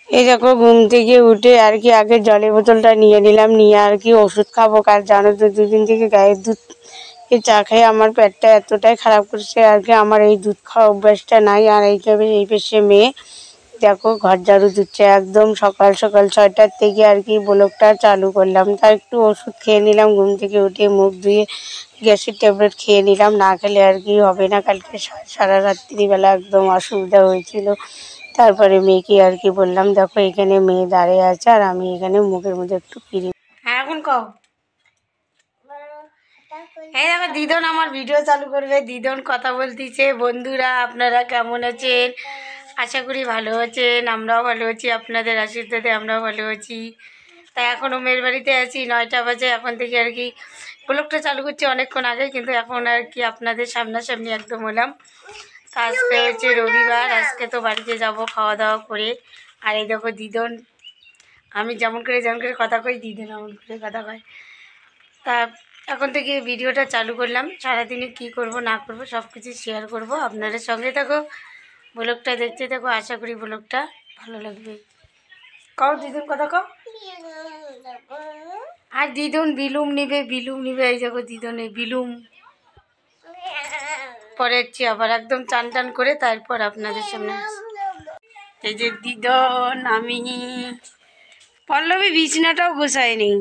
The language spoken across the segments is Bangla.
এই দেখো ঘুম থেকে উঠে আর কি আগে জলের বোতলটা নিয়ে নিলাম, নিয়ে আর কি ওষুধ খাবো। কারণ জানো তো দুদিন থেকে গায়ের দুধ চা খেয়ে আমার পেটটা এতটাই খারাপ করছে আর কি। আমার এই দুধ খাওয়া অভ্যাসটা নাই। আর এই পেশে মেয়ে দেখো ঘর ঝাড়ু দিচ্ছে একদম সকাল সকাল 6টার থেকে আর কি ব্লগটা চালু করলাম। তার একটু ওষুধ খেয়ে নিলাম, ঘুম থেকে উঠে মুখ ধুয়ে গ্যাসের ট্যাবলেট খেয়ে নিলাম। না খেলে আর কি হবে না। কালকে সারা রাত্রিবেলা একদম অসুবিধা হয়েছিল। তারপরে মেয়েকে আর কি বললাম দেখো এখানে মেয়ে দাঁড়িয়ে আছে আর আমি এখানে মুখের মধ্যে একটু ক্রিম। হ্যাঁ এখন কও। এই দেখো দিদন আমার ভিডিও চালু করবে, দিদন কথা বলতেছে। বন্ধুরা আপনারা কেমন আছেন? আশা করি ভালো আছেন, আমরাও ভালো আছি, আপনাদের আশীর্বাদে আমরাও ভালো আছি। তাই এখনও মেয়ের বাড়িতে আছি, 9টা বাজে। এখন থেকে আর কি ব্লগটা চালু করছি অনেকক্ষণ আগে, কিন্তু এখন আর কি আপনাদের সামনাসামনি একদম হলাম। তা আজকে হচ্ছে রবিবার, আজকে তো বাড়িতে যাব খাওয়া দাওয়া করে। আর এই দেখো দিদন, আমি যেমন করে কথা কই দিদন এমন করে কথা কয়। তা এখন থেকে ভিডিওটা চালু করলাম, সারাদিনে কি করব না করব সব কিছু শেয়ার করব আপনাদের সঙ্গে। দেখো ব্লগটা দেখতে দেখো, আশা করি ব্লগটা ভালো লাগবে। কও দিদুন কথা কও। আর দিদুন বিলুম নিবে, বিলুম নিবে। এই দেখো দিদনে বিলুম পরে হচ্ছে আবার একদম চান টান করে তারপর আপনাদের সামনে। এই যে দিদন, আমি পল্লবী বিছনাটাও গোছায়নি।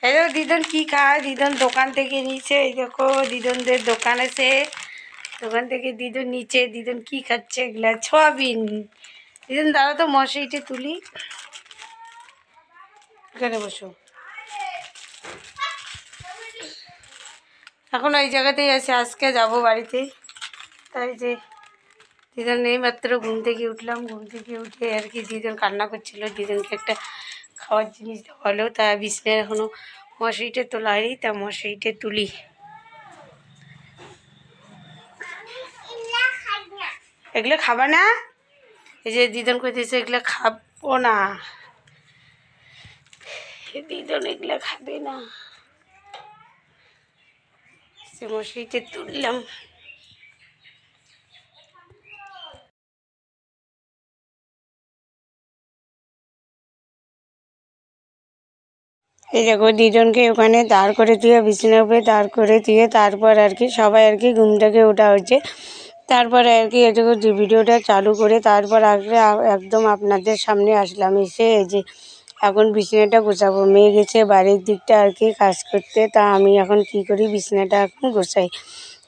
এই দেখো দিদন কি খায়, দিদন দোকান থেকে নিচে। এই দেখো দিদনদের দোকান আছে, দোকান থেকে দিদন নিচে। দিদন কি খাচ্ছে এগুলা? সয়াবিন। দিদন দাঁড়া তো মশাইটা তুলি, এখানে বসো। এখন ওই জায়গাতেই আছে, আজকে যাব বাড়িতে। তাই যে দিদন এই মাত্র ঘুম থেকে উঠলাম, ঘুম থেকে উঠে আর কি দিদন কান্না করছিল, দিদনকে একটা খাওয়ার জিনিস দেওয়া হলো। তা বিছনায় এখনও মশারিটা তোলা হয়নি, তা মশারিটা তুলি। এগুলো খাবা না? এই যে দিদন কইতেছে এগুলো খাবো না, দিদন এগুলো খাবে না। সে মশারিটা তুললাম। এই দেখো দিদনকে ওখানে দাঁড় করে দিয়ে বিছানার উপরে দাঁড় করে দিয়ে তারপর আর কি সবাই আর কি ঘুম থেকে ওঠা হচ্ছে। তারপরে আর কি এটুকু ভিডিওটা চালু করে তারপর আগে একদম আপনাদের সামনে আসলাম। এসে এই যে এখন বিছানাটা গোছাবো। মেয়ে গেছে বাড়ির দিকটা আর কি কাজ করতে, তা আমি এখন কি করি বিছানাটা এখন গোছাই।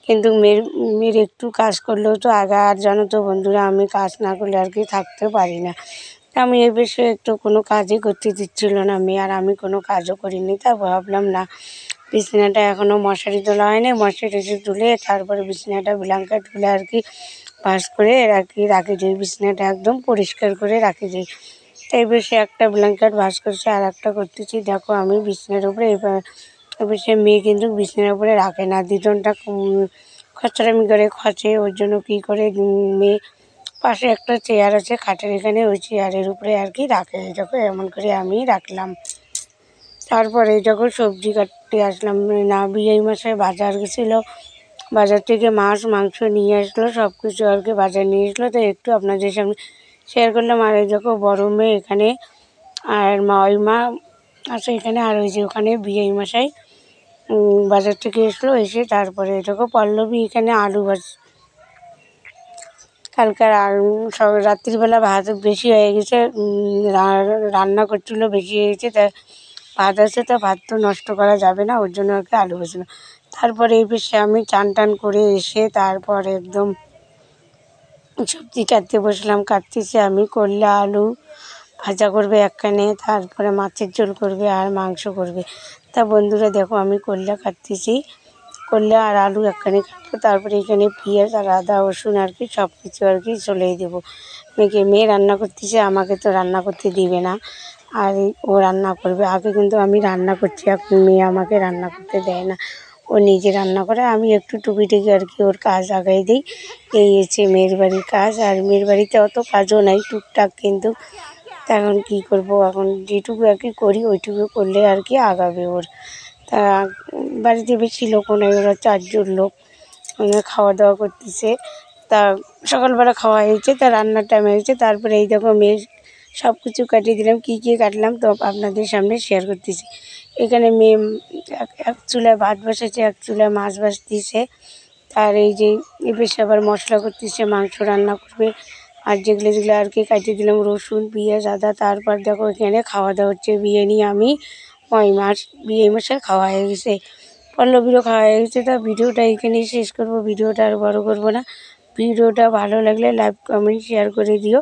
কিন্তু মেয়ের একটু কাজ করলেও তো আগে, আর জানো তো বন্ধুরা আমি কাজ না করলে আর কি থাকতে পারি না। আমি এই বিষয়ে একটু কোনো কাজই করতে দিচ্ছিল না মেয়ে, আর আমি কোনো কাজও করিনি। তা ভাবলাম না, বিছানাটা এখনও মশারি তোলা হয়নি, মশারি তুলে তারপরে বিছানাটা ব্ল্যাঙ্কেট তুলে আর কি ভাঁজ করে রাখি দিই। বিছানাটা একদম পরিষ্কার করে রাখি দিই। তাই বেশি একটা ব্ল্যাঙ্কেট ভাঁজ করছি আর একটা করতেছি। দেখো আমি বিছানার উপরে এবার সে মেয়ে কিন্তু বিছানার উপরে রাখে না, দিদনটা খচড়ামি করে খচে। ওর জন্য কী করে মেয়ে পাশে একটা চেয়ার আছে খাটের এখানে, ওই চেয়ারের উপরে আর কি রাখে। দেখো এমন করে আমি রাখলাম। তারপরে যখন সবজি কাটতে আসলাম, না বিয়ে মাসে বাজার গেছিলো, বাজার থেকে মাছ মাংস নিয়ে আসলো, সব কিছু আর কি বাজার নিয়ে আসলো। তো একটু আপনাদের সামনে শেয়ার করলাম। আর এই দেখো বড় মেয়ে এখানে, আর ওই মা আছে এখানে, আর ওই যে ওখানে বিয়ে মশাই বাজার থেকে এসলো। এসে তারপরে দেখো পল্লবী এখানে আলু কালকার আর সব রাত্রিবেলা ভাত বেশি হয়ে গেছে, রান্না করছিলো বেশি হয়ে গেছে। তা ভাত আছে, তা ভাত তো নষ্ট করা যাবে না, ওর জন্য আর কি আলু ভাজলো। তারপরে এই বেশি আমি চান টান করে এসে তারপর একদম সবজি কাটতে বসলাম। কাটতেছি আমি, করলে আলু ভাজা করবে একখানে, তারপরে মাছের ঝোল করবে আর মাংস করবে। তা বন্ধুরা দেখো আমি করলা কাটতেছি, করলে আর আলু একখানে কাটবো। তারপরে এখানে পেঁয়াজ আর আদা রসুন আর কি সব কিছু আর কি চলেই দেবো। মেয়ে রান্না করতেছে, আমাকে তো রান্না করতে দিবে না, আর ও রান্না করবে। আগে কিন্তু আমি রান্না করছি, এখন মেয়ে আমাকে রান্না করতে দেয় না, ও নিজে রান্না করে। আমি একটু টুকিটাকি আর কি ওর কাজ আগাই দিই। এই হচ্ছে মেয়ের বাড়ির কাজ। আর মেয়ের বাড়িতে অত কাজও নাই, টুকটাক। কিন্তু এখন কী করবো, এখন যেটুকু আর কি করি ওইটুকু করলে আর কি আগাবে ওর। তা বাড়িতে বেশি লোকও নেই, ওরা 4জন লোক খাওয়া দাওয়া করতেছে। তা সকালবেলা খাওয়া হয়েছে, তা রান্নার টাইম হয়েছে। তারপরে এই দেখো মেয়ে সব কিছু কাটিয়ে দিলাম, কী কী কাটলাম তো আপনাদের সামনে শেয়ার করতেছি। এখানে মেয়ে এক চুলায় ভাত বসেছে, এক চুলায় মাছ ভাজতেছে। আর এই যে এবার আবার মশলা করতেছে, মাংস রান্না করবে। আর যেগুলো যেগুলো আর কি কাটিয়ে দিলাম, রসুন, পেঁয়াজ, আদা। তারপর দেখো এখানে খাওয়া দাওয়া হচ্ছে বিরিয়ানি। আমি বিয়ে মাসের খাওয়া হয়ে গেছে, পল্লবীরও খাওয়া হয়ে গেছে। তা ভিডিওটা এখানেই শেষ করব, ভিডিওটা আর বড় করব না। ভিডিওটা ভালো লাগলে লাইক কমেন্ট শেয়ার করে দিও।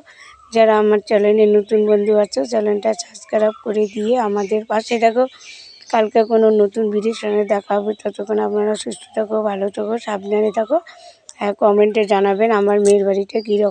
যারা আমার চ্যানেলে নতুন বন্ধু আছো চ্যানেলটা সাবস্ক্রাইব করে দিয়ে আমাদের পাশে থাকো। কালকে কোনো নতুন ভিডিওর সঙ্গে দেখা হবে। ততক্ষণ আপনারা সুস্থ থাকো, ভালো থাকো, সাবধানে থাকো। কমেন্টে জানাবেন আমার মেয়ের বাড়িটা কীরকম।